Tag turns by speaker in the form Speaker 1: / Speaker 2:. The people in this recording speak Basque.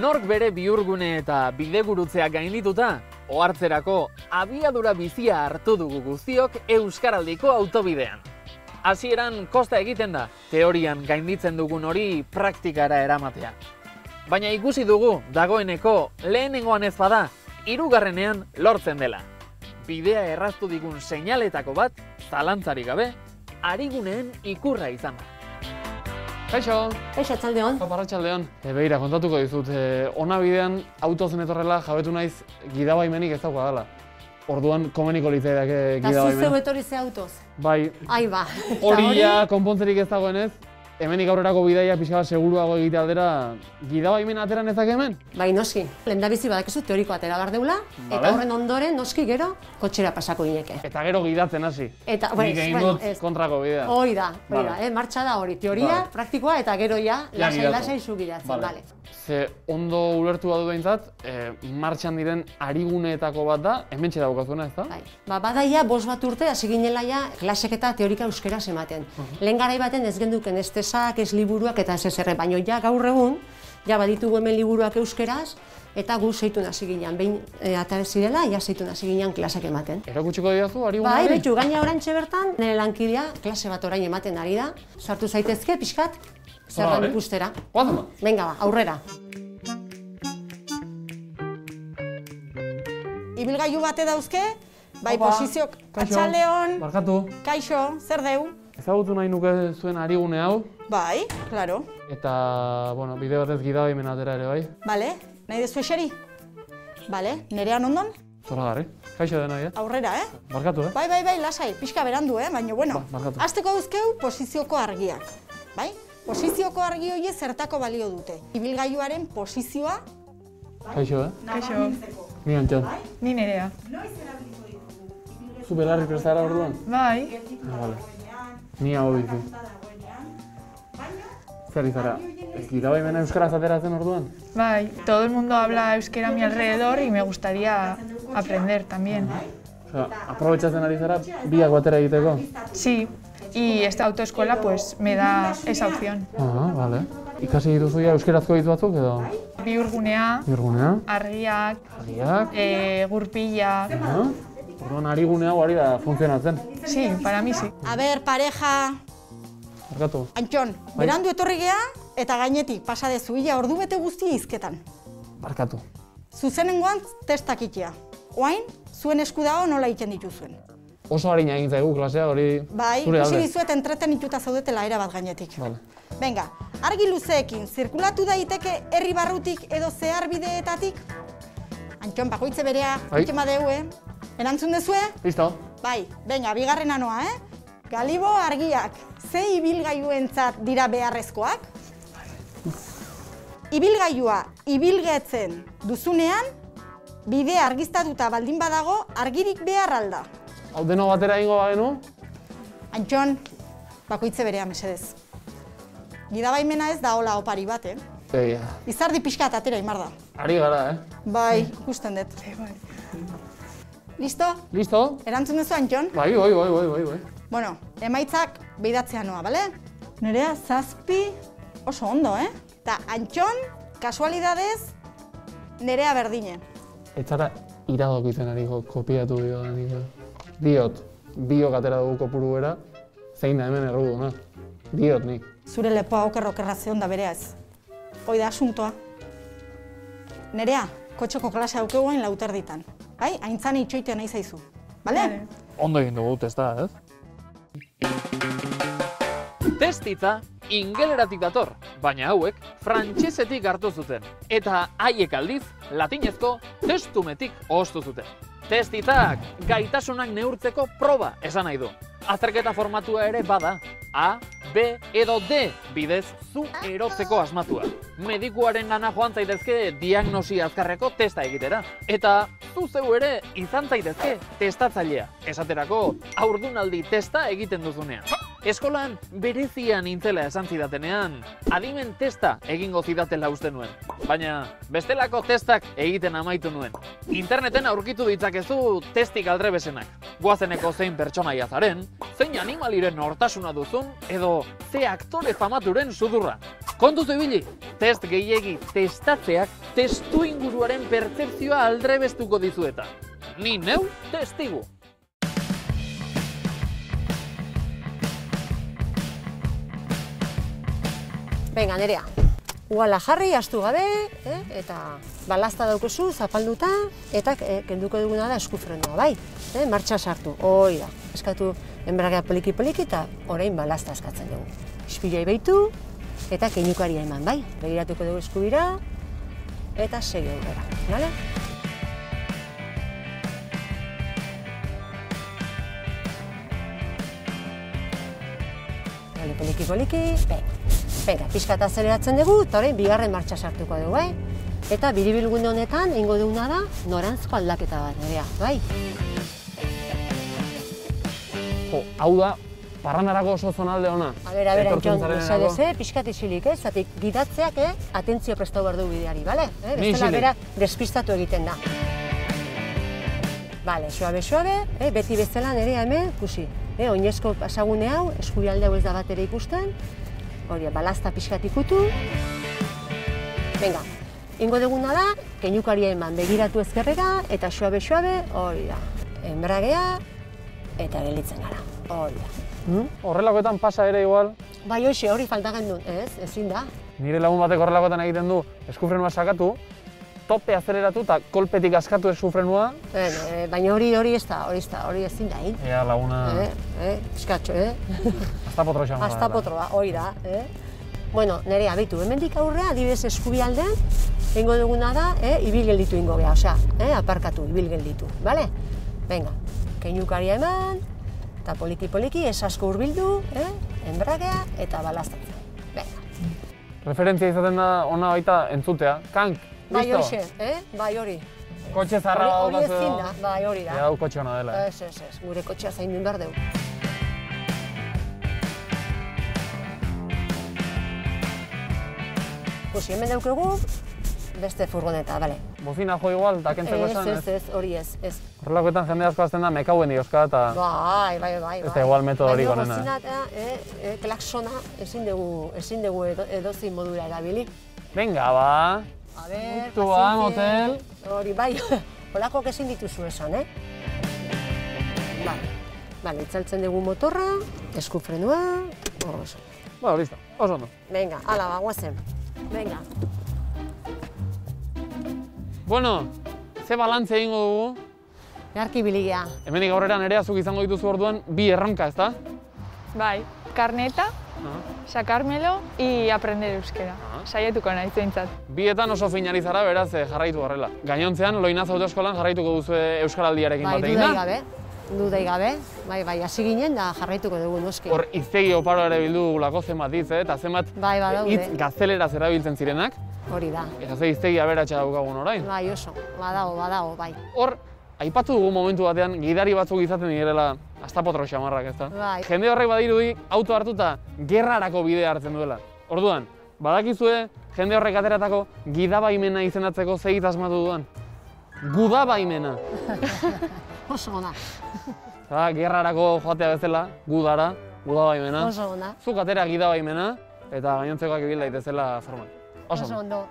Speaker 1: Nork bere bihurgune eta bidegurutzea gaindituta, ohartzerako abiadura bizia hartu dugu guztiok Euskaraldiko autobidean. Hasieran kosta egiten da, teorian gainditzen dugun hori praktikara eramatea. Baina ikusi dugu, dagoeneko lehenengoan ez bada, hirugarrenean lortzen dela. Bidea erraztu digun seinaletako bat, zalantzarik gabe, ariguneen ikurra izan da.
Speaker 2: Kaixo!
Speaker 3: Kaixo, arratsaldeon.
Speaker 2: Arratsaldeon. Begira, kontatuko dizut, ona bidean autozen etorrela jabetu naiz gidabaimenik ez daukadala. Orduan komeniko litzaidake gidabaimena.
Speaker 3: Eta zu zeu etorri ze autoz?
Speaker 2: Bai.
Speaker 3: Ai ba.
Speaker 2: Hori ja konpontzerik ez dagoenez, hemenik aurrerako bidaia pixka bat seguruago egite aldera, gidabaimen ateran ezak hemen?
Speaker 3: Bai, noski. Lehendabizi badakizu teoriko atera behar deula, eta horren ondoren noski gero kotxera pasako gineke.
Speaker 2: Eta gero gidatzen hasi.
Speaker 3: Eta,
Speaker 2: nik egin dut kontrako bidea.
Speaker 3: Hoi da, martxa da hori. Teoria, praktikoa, eta gero ja, lasai zu gidatzen, bale.
Speaker 2: Ze ondo ulertu badu behintzat, martxan diren ariguneetako bat da, hementxe daukazuena, ez da?
Speaker 3: Bai. Badaia 5 bat urte hasi ginela ja klasek eta teorika euskeraz ematen. Lehen garai baten ez genduken ez tesak, ez liburuak eta ez ezerre, baina ja gaur egun, ja baditugu hemen liburuak euskeraz, eta gu zeitun hasi ginean, behin atare zirela, ja zeitun hasi ginean klasak ematen.
Speaker 2: Erakutsiko didazu, arigunea?
Speaker 3: Bai, behitu, gaina orantxe bertan, nire lankidea klase bat orain ematen ari da. Sartu zaitezke, pixkat, zerran ikustera.
Speaker 2: Guazen ba?
Speaker 3: Venga ba, aurrera.
Speaker 4: Ibilgailu bate dauzke, bai posiziok, atxaldeon,
Speaker 2: barkatu.
Speaker 4: kaixo, zer deu?
Speaker 2: Ezagutu nahi nuke zuen arigune hau.
Speaker 4: Bai, klaro.
Speaker 2: Eta, bueno, bide batez gidabaimen atera ere bai.
Speaker 4: Bale, nahi dezu eseri? Bale, nerean ondon?
Speaker 2: Zoragarri. Kaixo dena,
Speaker 4: Aurrera,
Speaker 2: Barkatu,
Speaker 4: Bai, lasai, pixka berandu, baina, bueno,
Speaker 2: barkatu.
Speaker 4: hasteko dauzkeu posizioko argiak, bai? Posizioko argi horiek zertako balio dute. Ibilgailuaren posizioa...
Speaker 2: Kaixo,
Speaker 5: Kaixo,
Speaker 2: Ni Antxon.
Speaker 5: ni Nerea.
Speaker 2: Zu belarri prestara orduan?
Speaker 5: Bai,
Speaker 2: Vale. Ni hau dizu. Zer izara, gidabaimena euskaraz ateratzen orduan?
Speaker 5: bai. Todo el mundo habla euskera a mi alrededor y me gustaría aprender también.
Speaker 2: Osea, aprobetxatzen ari zara, biak batera egiteko?
Speaker 5: Sí, y esta autoescuela pues me da esa opción.
Speaker 2: Vale. Ikasi dituzu ja euskerazko hitz batzuk edo?
Speaker 5: Bihurgunea,
Speaker 2: Bihurgunea,
Speaker 5: argiak,
Speaker 2: argiak,
Speaker 5: gurpila.
Speaker 2: orduan arigune hau ari da funtzionatzen.
Speaker 5: Sí, para mí sí.
Speaker 4: A ber, pareja...
Speaker 2: Barkatu.
Speaker 4: Antxon, berandu etorri gea eta gainetik pasa dezu ia ordu bete guztia hizketan.
Speaker 2: Barkatu.
Speaker 4: Zuzenengoan testak itea. Oain, zuen esku dago nola egiten dituzuen.
Speaker 2: Oso harina egin zaigu klasea, hori
Speaker 4: Bai,
Speaker 2: zure
Speaker 4: ikusi
Speaker 2: alde.
Speaker 4: dizuet entretenituta zaudetela era bat gainetik.
Speaker 2: Vale.
Speaker 4: Venga, argi luzeekin, zirkulatu daiteke herri barrutik edo zehar bideetatik? Antxon, bakoitze berea, itxema deu, Erantzun dezue?
Speaker 2: Listo.
Speaker 4: Bai, venga, bigarrena noa, Galibo argiak, ze ibilgailuentzat dira beharrezkoak? Ibilgailua ibilgetzen duzunean, bide argiztatuta baldin badago, argirik behar alda.
Speaker 2: Hau deno batera egingo bagenu?
Speaker 4: Antxon, bakoitze berea mesedez. Gidabaimena ez da hola opari bat,
Speaker 2: Egia.
Speaker 4: Izardi pixkat atera imar da.
Speaker 2: Ari gara,
Speaker 4: Bai, ikusten dut. Listo?
Speaker 2: Listo?
Speaker 4: Erantzun duzu, Antxon?
Speaker 2: Bai.
Speaker 4: Bueno, emaitzak behidatzea noa, bale? Nerea, 7 oso ondo, Eta Antxon, kasualidadez, Nerea berdine.
Speaker 2: Ez zara iradokitzen ari kopiatu diot, biok atera dugu kopuru bera, zein da hemen erruduna. Diot nik.
Speaker 4: Zure lepoa okerra zeon da berea ez. Hoi da asuntoa. Nerea, kotxoko klase aukeguain lauterditan. Bai, aintzani itxoitea nahi zaizu. Bale?
Speaker 1: Ondo egin dugu testa, ez? Testitza ingeleratik dator, baina hauek frantsesetik hartu zuten. Eta haiek aldiz, latinezko testumetik ostu zuten. Testitzak gaitasunak neurtzeko proba esan nahi du. Azterketa formatua ere bada, A, B edo D bidez zu erotzeko asmatua. Medikuaren gana joan zaitezke diagnosi azkarreko testa egitera. Eta zu zeu ere izan zaitezke testatzailea. Esaterako haurdunaldi testa egiten duzunean. Eskolan berezia nintzela esan zidatenean, adimen testa egingo zidatela uste nuen. Baina bestelako testak egiten amaitu nuen. Interneten aurkitu ditzakezu testik aldrebesenak. Goazeneko zein pertsonaia zaren, zein animaliren nortasuna duzun, edo ze aktore famaturen sudurra. Kontuz ibili, test gehiegi testatzeak testu inguruaren pertzepzioa aldrebestuko dizueta. Ni neu testigu.
Speaker 3: Venga, Nerea, uala jarri, astu gabe, eta balazta daukezu, zapalduta, eta kenduko duguna da eskufrenua, bai? Martxa sartu, hoi da. Eskatu enbragea poliki-poliki eta orain balazta eskatzen dugu. Ispilai behitu, eta keinukaria eman, bai? Begiratuko dugu eskubira, eta segi aurrera, bale? Bale, poliki-poliki, venga, pixka eta azeleratzen dugu, eta orain bigarren martxa sartuko dugu, bai? Eta biribilgunde honetan, ingo duguna da, norantzko aldaketa bat, Nerea, bai?
Speaker 2: Hau da, parrandarako oso zonalde ona.
Speaker 3: A ber, Antxon, mesedez, pixkat isilik, zatik gidatzeak, atentzio prestatu behar du bideari, bale? Bestela bera despistatu egiten da. Bale, suabe, beti bezala Nerea hemen, ikusi. Oinezko pasagune hau, eskubialde hau ez da bat ere ikusten. Hori, balazta pixkat ikutu. Venga, ingo duguna da, keinukaria eman begiratu ezkerrera, eta suabe, hori da. Enbragea, eta gelditzen gara, hori da.
Speaker 2: Horrelakoetan pasa ere igual.
Speaker 3: Bai, hoxe, hori faltagen du, ezin da.
Speaker 2: Nire lagun batek horrelakoetan egiten du, eskufrenua sakatu, tope azeleratu eta kolpetik askatu eskufrenua.
Speaker 3: Baina hori ez da, hori ezin da,
Speaker 2: Ea laguna...
Speaker 3: Eskatxo,
Speaker 2: Aztapotro xamarra.
Speaker 3: Aztapotroa, hori da. Bueno, Nerea, behitu, hemendik aurrea, adibidez eskubialdean, ingo duguna da, ibil gelditu ingo geha, osea, aparkatu, ibil gelditu, bale? Venga, keinukaria eman, eta poliki-poliki, ez asko hurbildu, enbragea eta balaztatzen. Venga.
Speaker 2: Referentzia izaten da ona baita entzutea. Kank,
Speaker 3: Bai
Speaker 2: listo?
Speaker 3: hoxe, bai hori.
Speaker 2: Kotxe zarra
Speaker 3: Hori ezin da, bai hori da.
Speaker 2: Hau kotxe ona dela.
Speaker 3: Ez, gure kotxea zaindun behar dugu. Ikusi, hemen daukegu, beste furgoneta, bale.
Speaker 2: Bozina jo igual, da kentzeko esan,
Speaker 3: Ez, hori ez.
Speaker 2: Horrelakoetan jende asko azten da mekauen diozka eta...
Speaker 3: Bai.
Speaker 2: Ez da igual metodo hori gonena.
Speaker 3: Baina bozina klaksona ezin dugu edozein modura erabili.
Speaker 2: Venga, ba.
Speaker 3: A ber,
Speaker 2: Tua, motel.
Speaker 3: Hori, bai, holakoak ezin dituzu esan, Bale, itzaltzen dugu motorra, eskufrenua, oso.
Speaker 2: Bueno, listo, oso ondo.
Speaker 3: Venga, ala, guazen. Venga.
Speaker 2: Bueno, ze balantze egingo dugu?
Speaker 3: Beharki biligea.
Speaker 2: Hemenik aurrera Nerea zuk izango dituzu orduan bi erronka, ezta?
Speaker 5: Bai, karneta, sacármelo y aprender euskera. Saiatuko naiz behintzat.
Speaker 2: Bietan oso finari zara, beraz jarraitu horrela. Gainontzean, Loinaz autoeskolan jarraituko duzu euskaraldiarekin bat egin da?
Speaker 3: Dudai gabe. Bai, hasi ginen da jarraituko dugu noski.
Speaker 2: Hor hiztegi oparo ere bildu dugulako zenbat hitz, eta zenbat hitz gazteleraz erabiltzen zirenak.
Speaker 3: Hori da.
Speaker 2: Eta ze hiztegi aberatsa daukagun orain.
Speaker 3: Bai, oso. Badago, bai.
Speaker 2: Hor, aipatu dugu momentu batean, gidari batzuk izaten direla aztapotro xamarrak, ezta?
Speaker 3: Bai.
Speaker 2: Jende horrek badirudi auto hartuta gerrarako bidea hartzen duela. Orduan, badakizue jende horrek ateratako gidabaimena izendatzeko ze hitz asmatu dudan? Gudabaimena.
Speaker 3: Oso ona.
Speaker 2: Gerrarako joatea bezala, gudara, gudabaimena.
Speaker 3: Oso ona.
Speaker 2: Zuk atera gidabaimena eta gainontzekoak ibil daitezela forman.
Speaker 3: Oso ondo.